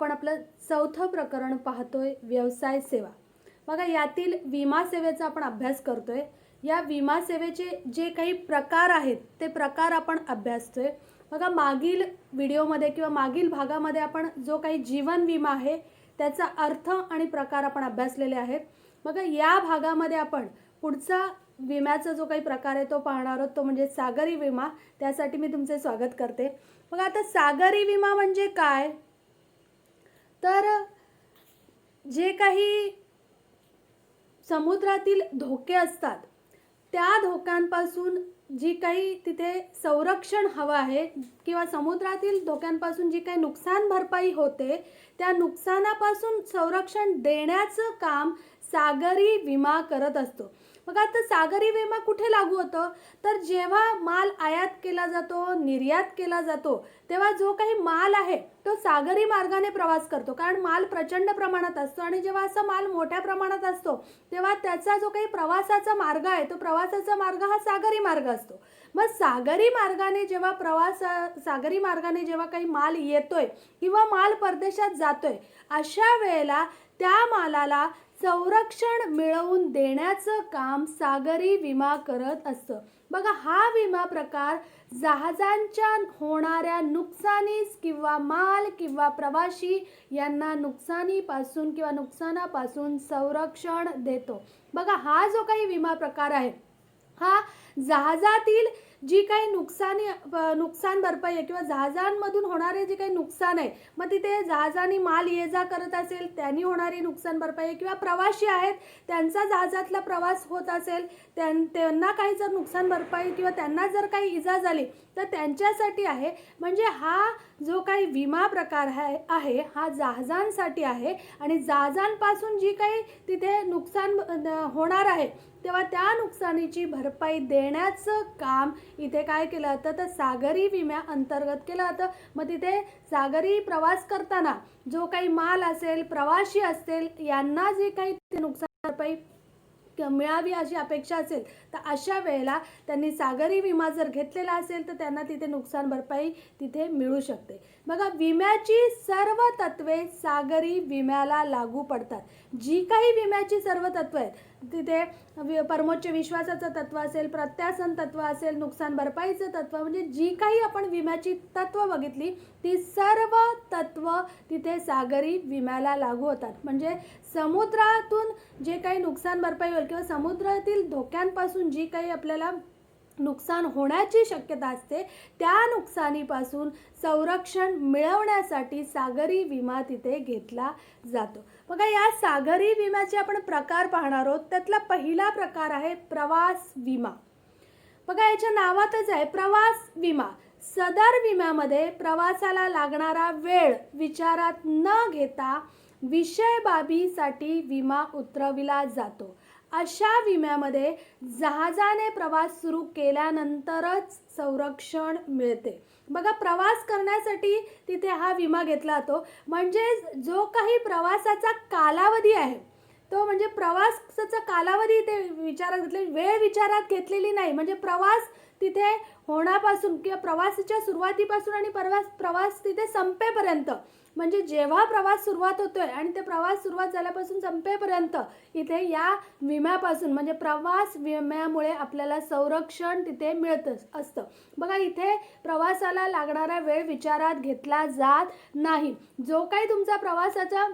आपण आपलं चौथं प्रकरण पाहतोय, व्यवसाय सेवा. बघा, यातील विमा सेवेचा आपण अभ्यास करतोय. या विमा सेवेचे जे काही प्रकार आहेत ते प्रकार आपण अभ्यासतोय. बघा, मागील व्हिडिओमध्ये किंवा मागील भागामध्ये आपण जो काही जीवन विमा आहे त्याचा अर्थ आणि प्रकार आपण अभ्यासलेले आहेत. बघा, या भागामध्ये आपण पुढचा विम्याचा जो काही प्रकार आहे तो पाहणार आहोत, तो म्हणजे सागरी विमा. त्यासाठी मी तुमचे स्वागत करते. बघा, आता सागरी विमा म्हणजे काय, तर जे काही समुद्रातील धोके असतात त्या धोक्यांपासून जी काही तिथे संरक्षण हवं आहे किंवा समुद्रातील धोक्यांपासून जी काही नुकसान भरपाई होते त्या नुकसानापासून संरक्षण देण्याचं काम सागरी विमा करत असतो. बघा, आता सागरी विमा कुठे लागू होतो, तर जेव्हा माल आयात केला जातो, निर्यात केला जातो, तेव्हा जो काही माल आहे तो सागरी मार्गाने प्रवास करतो. कारण माल प्रचंड प्रमाणात असतो आणि जेव्हा असा माल मोठ्या प्रमाणात असतो तेव्हा त्याचा जो काही प्रवासाचा मार्ग आहे तो प्रवासाचा मार्ग हा सागरी मार्ग असतो. मग सागरी मार्गाने जेव्हा काही माल येतोय किंवा माल परदेशात जातोय, अशा वेळेला त्या मालाला संरक्षण मिळवून देण्याचं काम सागरी विमा करत असतं. बघा, हा विमा प्रकार जहाजांच्या होणाऱ्या नुकसानीस किंवा माल किंवा प्रवासी यांना नुकसानीपासून किंवा नुकसानापासून संरक्षण देतो. बघा, हा जो काही विमा प्रकार आहे हा जहाजातील जी काही नुकसान भरपाई आहे किंवा जहाजांमधून होणारे जे काही नुकसान आहे, मग तिथे जहाजाने माल ये जा करत असेल त्यांनी होणारी नुकसान भरपाई किंवा प्रवासी आहेत त्यांचा जहाजातला प्रवास होत असेल त्यांना काही जर नुकसान भरपाई किंवा त्यांना जर काही इजा झाली तर त्यांच्यासाठी आहे. म्हणजे हा जो काही विमा प्रकार आहे हा जहाजांसाठी आहे आणि जहाजांपासून जी काही तिथे नुकसान होणार आहे तेव्हा त्या नुकसानीची भरपाई देण्याचं काम इथे काय केलं जातं, तर सागरी विम्या अंतर्गत केलं जातं. मग तिथे सागरी प्रवास करताना जो काही माल असेल, प्रवासी असतील, यांना जे काही नुकसान भरपाई मिळावी अशी अपेक्षा असेल तर अशा वेळेला त्यांनी सागरी विमा जर घेतलेला असेल तर त्यांना तिथे नुकसान भरपाई तिथे मिळू शकते. बघा, विम्याची सर्व तत्वे सागरी विम्याला लागू पडतात. जी काही विम्याची सर्व तत्वे आहेत तिथे परमोच्च विश्वासाचं तत्व असेल, प्रत्यासन तत्व असेल, नुकसान भरपाईचं तत्व, म्हणजे जी काही आपण विम्याची तत्व बघितली ती सर्व तत्व तिथे सागरी विम्याला लागू होतात. म्हणजे समुद्रातून जे काही नुकसान भरपाई होईल किंवा समुद्रातील धोक्यांपासून जी काही आपल्याला नुकसान होण्याची शक्यता असते त्या नुकसानीपासून संरक्षण मिळवण्यासाठी सागरी विमा तिथे घेतला जातो. बघा, या सागरी विम्याचे आपण प्रकार पाहणार आहोत. त्यातला पहिला प्रकार आहे प्रवास विमा. बघा, याच्या नावातच आहे प्रवास विमा. सदर विम्यामध्ये प्रवासाला लागणारा वेळ विचारात न घेता विषय बाबीसाठी विमा उतरविला जातो. अशा विम्यामध्ये जहाजाने प्रवास सुरू केल्यानंतरच संरक्षण मिळते. बघा, प्रवास करण्यासाठी तिथे हा विमा घेतला जातो. म्हणजे जो काही प्रवासाचा कालावधी आहे तो म्हणजे प्रवासाचा कालावधी इथे वेळ विचारात घेतलेली नाही. म्हणजे प्रवास तिथे होण्यापासून किंवा प्रवासाच्या सुरुवातीपासून आणि प्रवास तिथे संपेपर्यंत, म्हणजे जेव्हा प्रवास सुरुवात होतोय आणि ते प्रवास सुरुवात झाल्यापासून संपेपर्यंत इथे या विम्यापासून म्हणजे प्रवास विम्यामुळे आपल्याला संरक्षण तिथे मिळत असतं. बघा, इथे प्रवासाला लागणारा वेळ विचारात घेतला जात नाही. जो काही तुमचा प्रवासाचा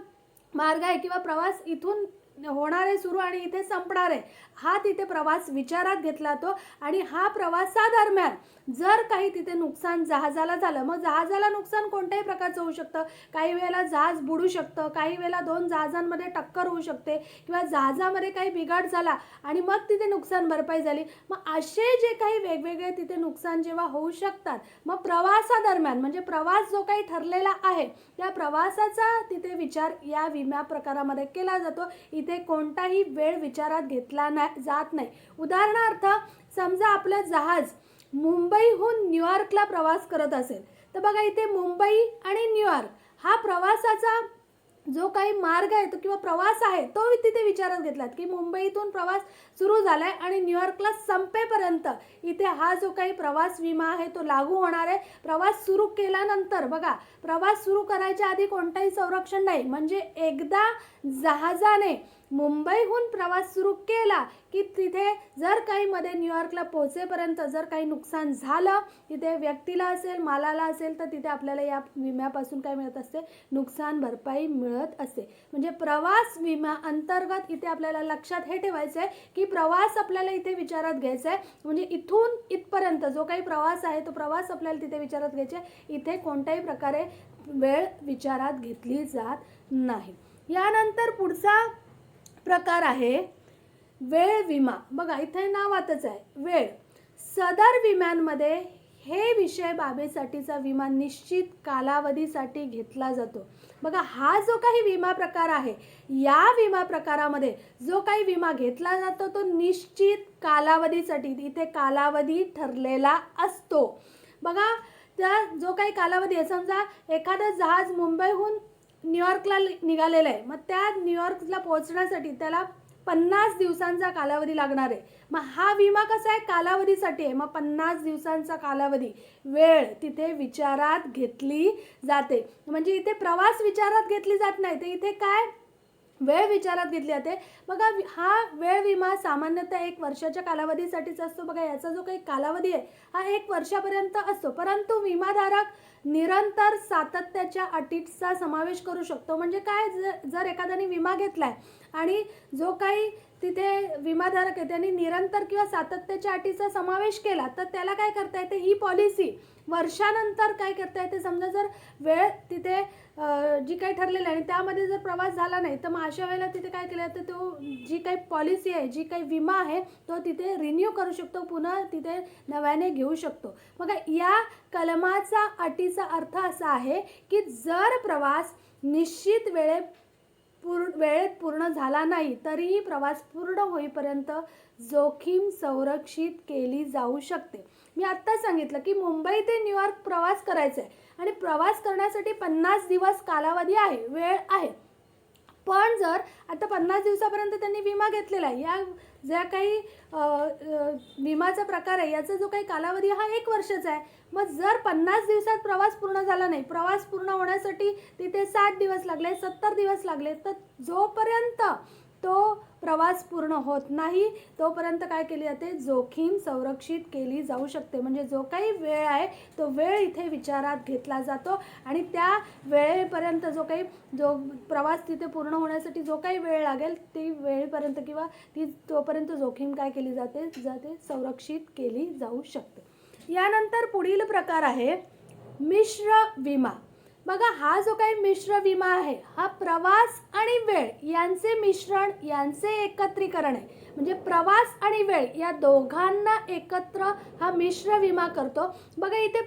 मार्ग आहे किंवा प्रवास इथून होणार आहे सुरू आणि इथे संपणार आहे हा तिथे प्रवास विचारात घेतला जातो. आणि हा प्रवासादरम्यान जर काही तिथे नुकसान जहाजाला झालं, मग जहाजाला नुकसान कोणत्याही प्रकारचं होऊ शकतं. काही वेळेला जहाज बुडू शकतं, काही वेळेला दोन जहाजांमध्ये टक्कर होऊ शकते किंवा जहाजामध्ये काही बिघाड झाला आणि मग तिथे नुकसान भरपाई झाली. मग असे जे काही वेगवेगळे तिथे नुकसान जेव्हा होऊ शकतात, मग प्रवासादरम्यान म्हणजे प्रवास जो काही ठरलेला आहे त्या प्रवासाचा तिथे विचार या विमा प्रकारामध्ये केला जातो. इथे कोणताही वेळ विचारात घेतला जात नाही. उदाहरणार्थ, समजा आपलं जहाज मुंबईहून न्यूयॉर्कला प्रवास करत असेल तर बघा, इथे मुंबई आणि न्यूयॉर्क हा प्रवासाचा जो काही मार्ग आहे तो किंवा प्रवास आहे तो तिथे विचारात घेतलात की मुंबईतून प्रवास सुरू झालाय आणि न्यूयॉर्कला संपेपर्यंत इथे हा जो काही प्रवास विमा आहे तो लागू होणार आहे. प्रवास सुरू केल्यानंतर बघा, प्रवास सुरू करायच्या आधी कोणताही संरक्षण नाही. म्हणजे एकदा जहाजाने मुंबईहून प्रवास सुरू केला की तिथे जर काही मध्ये न्यूयॉर्कला पोहोचेपर्यंत जर काही नुकसान झालं, तिथे व्यक्तीला असेल, मालाला असेल, तर तिथे आपल्याला या विम्यापासून काय मिळत असते, नुकसान भरपाई मिळत असते. म्हणजे प्रवास विमा अंतर्गत इथे आपल्याला लक्षात हे ठेवायचं आहे की प्रवास आपल्याला इथे विचारात घ्यायचा आहे. म्हणजे इथून इथपर्यंत जो काही प्रवास आहे तो प्रवास आपल्याला तिथे विचारात घ्यायचा आहे. इथे कोणत्याही प्रकारे वेळ विचारात घेतली जात नाही. यानंतर पुढचा प्रकार आहे वेळ विमा. बघा इथे नावातच आहे वेळ. सदर विम्यांमध्ये हे विषय बाबीसाठीचा विमा निश्चित कालावधीसाठी घेतला जातो. बघा हा जो काही विमा प्रकार आहे, या विमा प्रकारामध्ये जो काही विमा घेतला जातो तो निश्चित कालावधीसाठी, इथे कालावधी ठरलेला असतो. बघा त्या जो काही कालावधी आहे, समजा एखादं जहाज मुंबईहून न्यूयॉर्कला निघालेलं आहे, मग त्या न्यूयॉर्कला पोहोचण्यासाठी त्याला 50 दिवसांचा कालावधी लागणार आहे. मग हा विमा कसा आहे, कालावधीसाठी आहे. मग 50 दिवसांचा कालावधी, वेळ तिथे विचारात घेतली जाते. म्हणजे इथे प्रवास विचारात घेतली जात नाही, तर इथे काय वेळ विचारात घेतली जाते. बघा हा वेळ विमा सामान्यतः 1 वर्षाच्या कालावधीसाठीच असतो. बघा याचा जो काही कालावधी आहे हा 1 वर्षापर्यंत असतो. परंतु विमाधारक निरंतर सातत्याच्या अटीचा समावेश करू शकतो. म्हणजे काय, जर एखाद्याने विमा घेतलाय आणि जो काही तिथे विमाधारक आहे त्यांनी निरंतर किंवा सातत्याच्या अटीचा समावेश केला, तर त्याला काय करता येते, ही पॉलिसी वर्षानंतर काय करता येते, समजा जर वेळ तिथे जी काही ठरलेली आहे आणि त्यामध्ये जर प्रवास झाला नाही, तर मग अशा वेळेला तिथे काय केलं जातं, तो जी काही पॉलिसी आहे, जी काही विमा आहे तो तिथे रिन्यू करू शकतो, पुन्हा तिथे नव्याने घेऊ शकतो. मग या कलमाचा अटीचा अर्थ असा आहे की जर प्रवास निश्चित वेळेत पूर्ण झाला नाही तरीही प्रवास पूर्ण होईपर्यंत जोखीम संरक्षित केली जाऊ शकते. मी आत्ताच सांगितलं की मुंबई ते न्यूयॉर्क प्रवास करायचा आहे आणि प्रवास करण्यासाठी 50 दिवस कालावधी आहे, वेळ आहे. पण जर आता 50 दिवसापर्यंत त्यांनी विमा घेतलेला आहे, या ज्या काही विमाचा प्रकार आहे याचा जो काही कालावधी हा 1 वर्षाचा आहे. मग जर 50 दिवसात प्रवास पूर्ण झाला नाही, प्रवास पूर्ण होण्यासाठी तिथे 60 दिवस लागले, 70 दिवस लागले, तर जोपर्यंत तो प्रवास पूर्ण होत नाही तोपर्यंत काय केली जाते, जोखीम संरक्षित केली जाऊ शकते. म्हणजे जो काही वेळ आहे तो वेळ इथे विचारात घेतला जातो आणि त्या वेळेपर्यंत जो प्रवास तिथे पूर्ण होण्यासाठी जो काही वेळ लागेल ती वेळेपर्यंत किंवा तोपर्यंत जोखीम काय केली जाते संरक्षित केली जाऊ शकते. यानंतर पुढील प्रकार आहे मिश्र विमा. बघा हा जो काही मिश्र विमा आहे हा प्रवास आणि वेळ यांचे मिश्रण, यांचे एकत्रीकरण आहे. म्हणजे प्रवास आणि वेळ या दोघांना एकत्र हा मिश्र विमा करतो. बघा इथे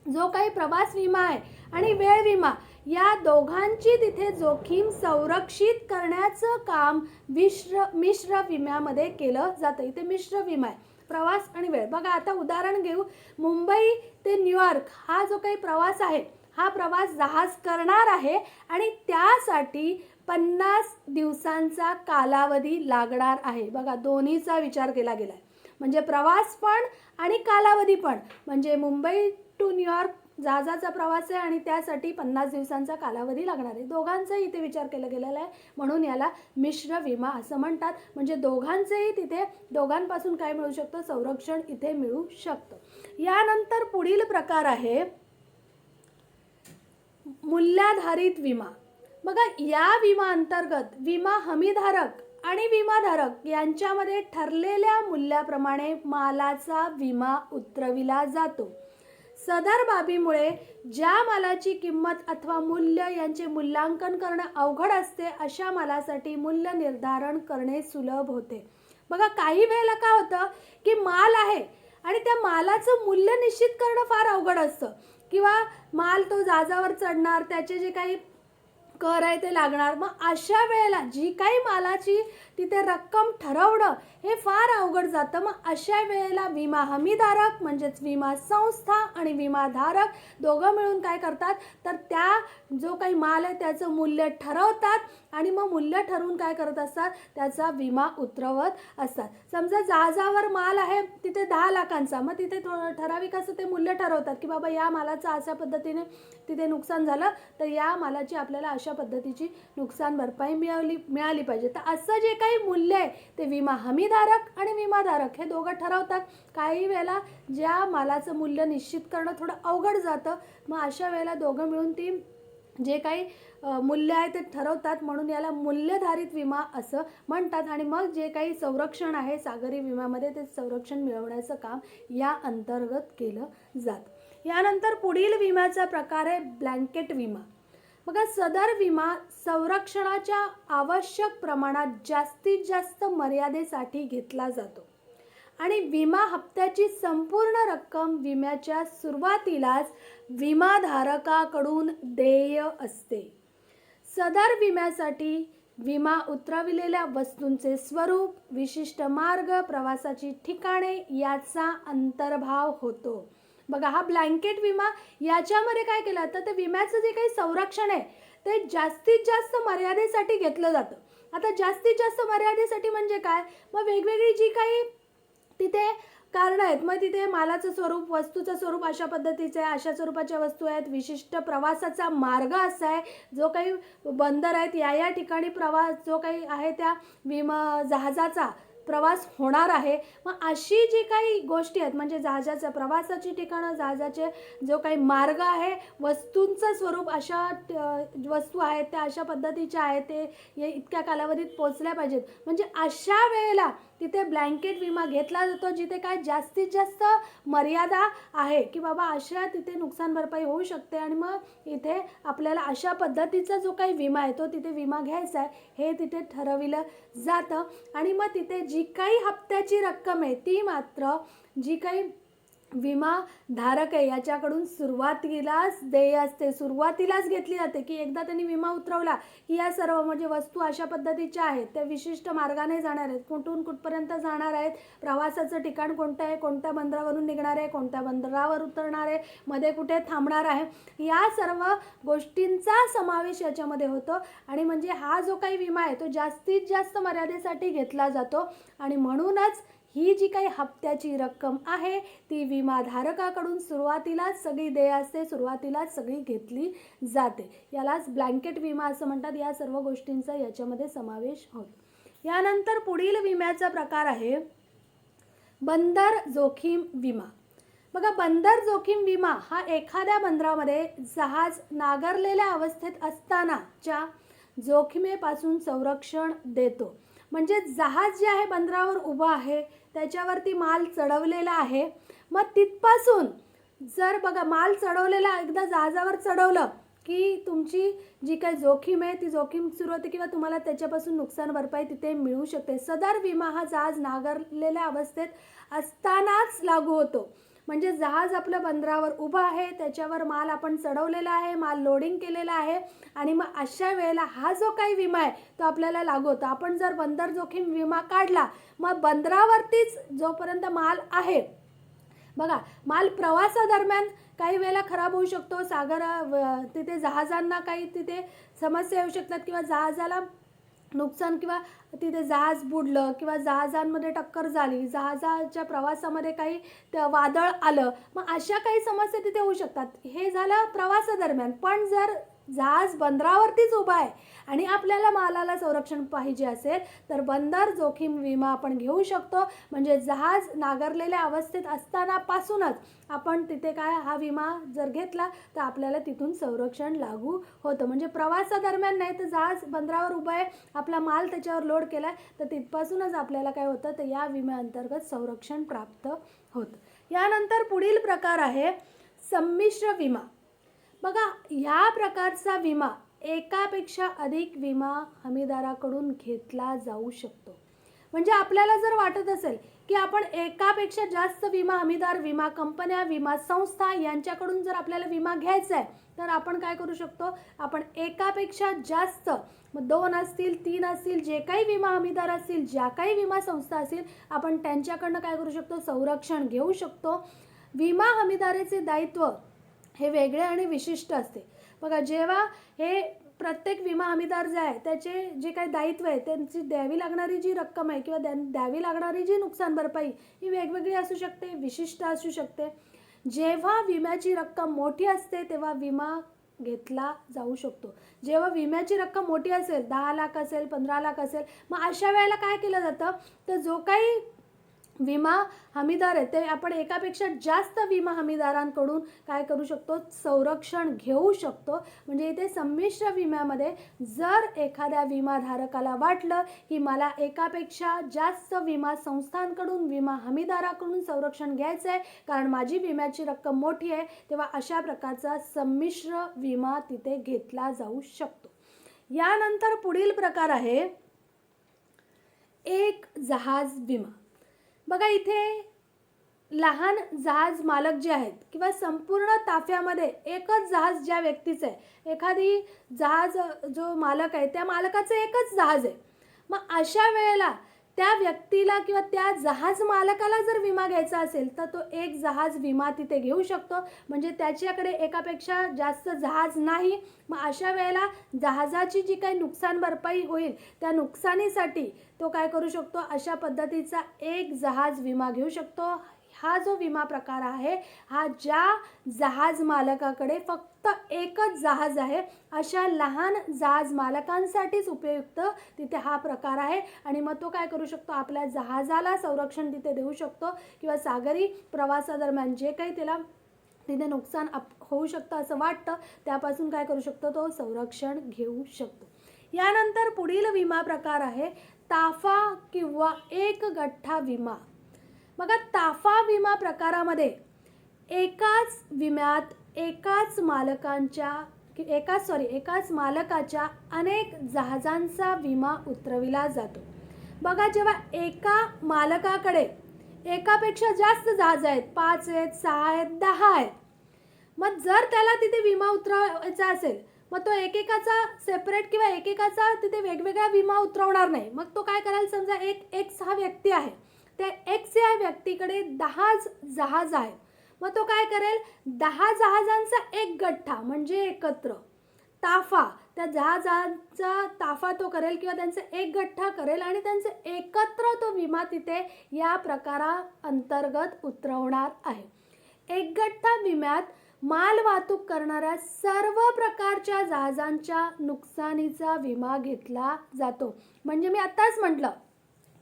जो काही प्रवास विमा आहे आणि वेळ विमा या दोघांची तिथे जोखीम संरक्षित करण्याचं काम मिश्र विम्यामध्ये केलं जातं. इथे मिश्र विमा आहे, प्रवास आणि वेळ. बघा आता उदाहरण घेऊ, मुंबई ते न्यूयॉर्क हा जो काही प्रवास आहे हा प्रवास जहाज करणार आहे आणि त्यासाठी 50 दिवसांचा कालावधी लागणार आहे. बघा दोन्हीचा विचार केला गेला आहे. म्हणजे प्रवास पण आणि कालावधी पण. म्हणजे मुंबई टू न्यूयॉर्क जहाजाचा प्रवास आहे आणि त्यासाठी 50 दिवसांचा कालावधी लागणार आहे. दोघांचाही इथे विचार केला गेलेला आहे, म्हणून याला मिश्र विमा असं म्हणतात. म्हणजे दोघांचेही तिथे दोघांपासून काय मिळू शकतं, संरक्षण इथे मिळू शकतं. यानंतर पुढील प्रकार आहे मूल्याधारित विमा. बघा या विमा अंतर्गत विमा हमीधारक आणि विमाधारक यांच्यामध्ये ठरलेल्या मूल्याप्रमाणे मालाचा विमा उतरविला जातो. सदर बाबीमुळे ज्या मालाची किंमत अथवा मूल्य यांचे मूल्यांकन करणे अवघड असते अशा मालासाठी मूल्य निर्धारण करणे सुलभ होते. बघा काही वेळेला काय होतं की माल आहे आणि त्या मालाचं मूल्य निश्चित करणं फार अवघड असतं, किंवा माल तो जहाजावर चढणार, त्याचे जे काही कर आहे ते लागणार. मग अशा वेळेला जी काही मालाची तिथे रक्कम ठरवणं हे फार अवघड जातं. मग अशा वेळेला विमा हमीधारक म्हणजेच विमा संस्था आणि विमाधारक दोघं मिळून काय करतात, तर त्या जो काही माल आहे त्याचं मूल्य ठरवतात आणि मग मूल्य ठरवून काय करत असतात, त्याचा विमा उतरवत असतात. समजा जहाजावर माल आहे तिथे 10 लाखांचा, मग तिथे ठराविक असं ते मूल्य ठरवतात की बाबा या मालाचं अशा पद्धतीने तिथे नुकसान झालं तर या मालाची आपल्याला अशा पद्धतीची नुकसान भरपाई मिळाली पाहिजे. तर असं जे काही मूल्य आहे ते विमा हमीधारक आणि विमाधारक हे दोघं ठरवतात. काही वेळेला ज्या मालाचं मूल्य निश्चित करणं थोडं अवघड जातं, मग अशा वेळेला दोघं मिळून ती जे काही मूल्य आहे ते ठरवतात, म्हणून याला मूल्यधारित विमा असं म्हणतात. आणि मग जे काही संरक्षण आहे सागरी विम्यामध्ये ते संरक्षण मिळवण्याचं काम या अंतर्गत केलं जातं. यानंतर पुढील विम्याचा प्रकार आहे ब्लँकेट विमा. बघा, सदर विमा संरक्षणाच्या आवश्यक प्रमाणात जास्तीत जास्त मर्यादेसाठी घेतला जातो आणि विमा हप्त्याची संपूर्ण रक्कम विम्याच्या सुरुवातीलाच विमाधारकाकडून देय असते. सदर विम्यासाठी विमा उतरविलेल्या वस्तूंचे स्वरूप, विशिष्ट मार्ग, प्रवासाची ठिकाणे याचा अंतर्भाव होतो. बघा, हा ब्लँकेट विमा याच्यामध्ये काय केलं तर ते विम्याचं जे काही संरक्षण आहे ते जास्तीत जास्त मर्यादेसाठी घेतलं जातं. आता जास्तीत जास्त मर्यादेसाठी म्हणजे काय, मग वेगवेगळी जी काही तिथे कारणं आहेत, मग तिथे मालाचं स्वरूप, वस्तूचं स्वरूप अशा पद्धतीचं आहे, अशा स्वरूपाच्या वस्तू आहेत, विशिष्ट प्रवासाचा मार्ग असा आहे, जो काही बंदर आहेत या ठिकाणी प्रवास जो काही आहे त्या जहाजाचा प्रवास होणार आहे. मग अशी जी काही गोष्टी आहेत म्हणजे जहाजाच्या प्रवासाची ठिकाणं, जहाजाचे जो काही मार्ग आहे, वस्तूंचं स्वरूप, अशा वस्तू आहेत त्या अशा पद्धतीच्या आहेत, ते इतक्या कालावधीत पोचल्या पाहिजेत. म्हणजे अशा वेळेला तिथे ब्लँकेट विमा घेतला जातो, जिथे काय जास्तीत जास्त मर्यादा आहे की बाबा अशा तिथे नुकसान भरपाई होऊ शकते आणि मग इथे आपल्याला अशा पद्धतीचा जो काही विमा आहे तो तिथे विमा घ्यायचा आहे हे तिथे ठरविलं जातं. आणि मग तिथे जी काही हप्त्याची रक्कम आहे ती मात्र जी काही विमा धारक आहे याच्याकडून सुरुवातीलाच देय असते, सुरुवातीलाच घेतली जाते की एकदा त्यांनी विमा उतरवला की या सर्व म्हणजे वस्तू अशा पद्धतीच्या आहेत, त्या विशिष्ट मार्गाने जाणार आहेत, कुठून कुठपर्यंत जाणार आहेत, प्रवासाचं ठिकाण कोणतं आहे, कोणत्या बंदरावरून निघणार आहे, कोणत्या बंदरावर उतरणार आहे, मध्ये कुठे थांबणार आहे, या सर्व गोष्टींचा समावेश याच्यामध्ये होतो. आणि म्हणजे हा जो काही विमा आहे तो जास्तीत जास्त मर्यादेसाठी घेतला जातो आणि म्हणूनच ही जी काही हप्त्याची रक्कम आहे ती विमाधारकाकडून सुरुवातीलाच सगळी देय असते, सुरुवातीलाच सगळी घेतली जाते. यालाच ब्लँकेट विमा असं म्हणतात. या सर्व गोष्टींचा याच्यामध्ये समावेश होतो. यानंतर पुढील विम्याचा प्रकार आहे बंदर जोखीम विमा. बघा, बंदर जोखीम विमा हा एखाद्या बंदरामध्ये जहाज नांगरलेल्या अवस्थेत असतानाच्या जोखमीपासून संरक्षण देतो. म्हणजे जहाज जे आहे बंदरावर उभं आहे, त्याच्यावरती माल चढवलेला आहे, मग तिथपासून जर बघा माल चढवलेला एकदा जहाजावर चढवलं की तुमची जी काही जोखीम आहे ती जोखीम सुरू होते किंवा तुम्हाला त्याच्यापासून नुकसान भरपाई तिथे मिळू शकते. सदर विमा हा जहाज नांगरलेल्या अवस्थेत असतानाच लागू होतो. म्हणजे जहाज आपलं बंदरावर उभं आहे, त्याच्यावर माल आपण चढवलेला आहे, माल लोडिंग केलेला आहे आणि मग अशा वेळेला हा जो काही विमा आहे तो आपल्याला लागू होतो. आपण जर बंदर जोखीम विमा काढला मग बंदरावरतीच जोपर्यंत माल आहे, बघा माल प्रवासादरम्यान काही वेळेला खराब होऊ शकतो, तिथे जहाजांना काही तिथे समस्या येऊ शकतात किंवा जहाजाला नुकसान किंवा तिथे जहाज बुडलं किंवा जहाजांमध्ये टक्कर झाली, जहाजाच्या प्रवासामध्ये काही वादळ आलं, मग अशा काही समस्या तिथे होऊ शकतात. हे झालं प्रवासादरम्यान. पण जर जहाज बंदरावरतीच उभा आहे आणि आपल्याला मालाला संरक्षण पाहिजे असेल तर बंदर जोखीम विमा आपण घेऊ शकतो. म्हणजे जहाज नांगरलेल्या अवस्थेत असतानापासूनच आपण तिथे काय हा विमा जर घेतला तर आपल्याला तिथून संरक्षण लागू होतं. म्हणजे प्रवासादरम्यान नाही तर जहाज बंदरावर उभं आहे, आपला माल त्याच्यावर लोड केला आहे तर तिथपासूनच आपल्याला काय होतं तर या विम्याअंतर्गत संरक्षण प्राप्त होतं. यानंतर पुढील प्रकार आहे संमिश्र विमा. बघा, ह्या प्रकारचा विमा एकापेक्षा अधिक विमा हमीदाराकडून घेतला जाऊ शकतो. म्हणजे आपल्याला जर वाटत असेल की आपण एकापेक्षा जास्त विमा हमीदार, विमा कंपन्या, विमा संस्था यांच्याकडून जर आपल्याला विमा घ्यायचा आहे तर आपण काय करू शकतो, आपण एकापेक्षा जास्त, मग 2 असतील, 3 असतील, जे काही विमा हमीदार असतील, ज्या काही विमा संस्था असतील, आपण त्यांच्याकडनं काय करू शकतो, संरक्षण घेऊ शकतो. विमा हमीदाराचे दायित्व हे वेगळे आणि विशिष्ट असते. बघा, जेव्हा हे प्रत्येक विमा हमीदार जे आहे त्याचे जे काही दायित्व आहे, त्यांची द्यावी लागणारी जी रक्कम आहे किंवा द्यावी लागणारी जी नुकसान भरपाई ही वेगवेगळी असू शकते, विशिष्ट असू शकते. जेव्हा विम्याची रक्कम मोठी असते तेव्हा विमा घेतला जाऊ शकतो. जेव्हा विम्याची रक्कम मोठी असेल, 10 लाख असेल, 15 लाख असेल, मग अशा वेळेला काय केलं जातं, तर जो काही विमा हमीदार आहे ते आपण एकापेक्षा जास्त विमा हमीदारांकडून काय करू शकतो, संरक्षण घेऊ शकतो. म्हणजे इथे संमिश्र विम्यामध्ये जर एखाद्या विमाधारकाला वाटलं की मला एकापेक्षा जास्त विमा संस्थांकडून, विमा हमीदाराकडून संरक्षण घ्यायचं आहे कारण माझी विम्याची रक्कम मोठी आहे, तेव्हा अशा प्रकारचा संमिश्र विमा तिथे घेतला जाऊ शकतो. यानंतर पुढील प्रकार आहे एक जहाज विमा. बघा, इथे लहान जहाज मालक जे आहेत किंवा संपूर्ण ताफ्यामध्ये एकच जहाज ज्या व्यक्तीचं आहे, एखादी जहाज जो मालक आहे त्या मालकाचं एकच जहाज आहे, मग अशा वेळेला त्या व्यक्तीला किंवा त्या जहाज मालकाला जर विमा घ्यायचा असेल तर तो एक जहाज विमा तिथे घेऊ शकतो. म्हणजे त्याच्याकडे एकापेक्षा जास्त जहाज नाही. मग अशा वेळेला जहाजाची जी काही नुकसान भरपाई होईल त्या नुकसानीसाठी तो काय करू शकतो, अशा पद्धतीचा एक जहाज विमा घेऊ शकतो. हा जो विमा प्रकार आहे हा ज्या जहाज मालकाकडे फक्त एकच जहाज आहे अशा लहान जहाज मालकांसाठीच उपयुक्त तिथे हा प्रकार आहे. आणि मग तो काय करू शकतो, आपल्या जहाजाला संरक्षण तिथे देऊ शकतो किंवा सागरी प्रवासादरम्यान जे काही त्याला तिथे नुकसान होऊ शकतं असं वाटतं त्यापासून काय करू शकतो, तो संरक्षण घेऊ शकतो. यानंतर पुढील विमा प्रकार आहे ताफा किंवा एक गठ्ठा विमा. बघा, ताफा विमा प्रकारामध्ये एकाच विम्यात एकाच मालकाच्या अनेक जहाजांचा विमा उतरविला जातो. बघा, जेव्हा एका मालकाकडे एकापेक्षा जास्त जहाज आहेत, 5 आहेत, 6 आहेत, 10 आहेत, मग जर त्याला तिथे विमा उतरवायचा असेल मग तो एकेकाचा सेपरेट किंवा एकेकाचा तिथे वेगवेगळा विमा उतरवणार नाही. मग तो काय करायला, समजा एक हा व्यक्ती आहे, त्या एक्स या व्यक्तीकडे 10 जहाज आहेत, मग तो काय करेल, 10 जहाजांचा एक गठ्ठा म्हणजे एकत्र ताफा, त्या जहाजांचा ताफा तो करेल किंवा त्यांचा एक गठ्ठा करेल आणि त्यांचे एकत्र तो विमा तिथे या प्रकाराअंतर्गत उतरवणार आहे. एक गठ्ठा विम्यात माल वाहतूक करणाऱ्या सर्व प्रकारच्या जहाजांच्या नुकसानीचा विमा घेतला जातो. म्हणजे मी आत्ताच म्हटलं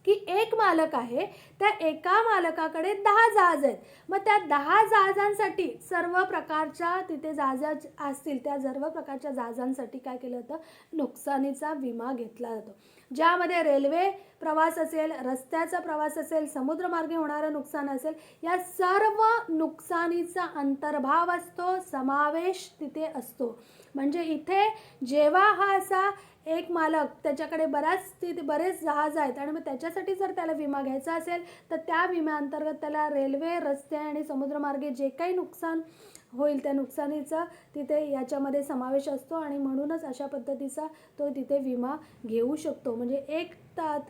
की एक मालक आहे, त्या एका मालकाकडे 10 जहाज आहेत, मग त्या 10 जहाजांसाठी सर्व प्रकारच्या तिथे जहाज असतील त्या सर्व प्रकारच्या जहाजांसाठी काय केलं जातं, नुकसानीचा विमा घेतला जातो. ज्यामध्ये रेल्वे प्रवास असेल, रस्त्याचा प्रवास असेल, समुद्रमार्गे होणारं नुकसान असेल, या सर्व नुकसानीचा अंतर्भाव असतो, समावेश तिथे असतो. म्हणजे इथे जेव्हा हा असा एक मालक त्याच्याकडे बरेच जहाज आहेत आणि मग त्याच्यासाठी जर त्याला विमा घ्यायचा असेल तर त्या विम्याअंतर्गत त्याला रेल्वे, रस्ते आणि समुद्रमार्गे जे काही नुकसान होईल त्या नुकसानीचा तिथे याच्यामध्ये समावेश असतो आणि म्हणूनच अशा पद्धतीचा तो तिथे विमा घेऊ शकतो. म्हणजे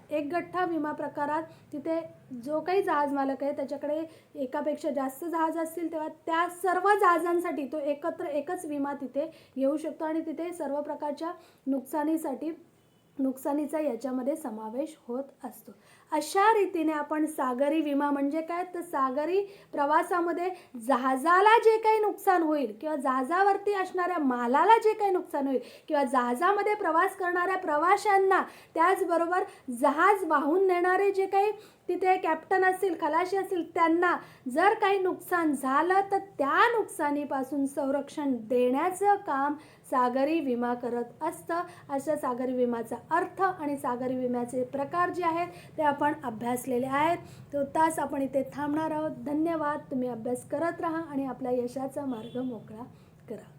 एक गठ्ठा विमा प्रकारात तिथे जो काही जहाज मालक आहे त्याच्याकडे एकापेक्षा जास्त जहाज असतील तेव्हा त्या सर्व जहाजांसाठी तो एकच विमा तिथे घेऊ शकतो आणि तिथे सर्व प्रकारच्या नुकसानीचा याच्यामध्ये समावेश होत असतो. अशा रीतीने आपण सागरी विमा म्हणजे काय, तर सागरी प्रवासामध्ये जहाजाला जे काही नुकसान होईल किंवा जहाजावरती असणाऱ्या मालाला जे काही नुकसान होईल किंवा जहाजामध्ये प्रवास करणाऱ्या प्रवाशांना, त्याचबरोबर जहाज वाहून नेणारे जे काही तिथे कॅप्टन असतील, खलाशी असतील, त्यांना जर काही नुकसान झालं तर त्या नुकसानीपासून संरक्षण देण्याचं काम सागरी विमा करत असतं. अशा सागरी विम्याचा अर्थ आणि सागरी विम्याचे प्रकार जे आहेत ते आपण अभ्यासलेले आहेत. तो तास आपण इथे थांबणार आहोत. धन्यवाद. तुम्ही अभ्यास करत राहा आणि आपल्या यशाचा मार्ग मोकळा करा.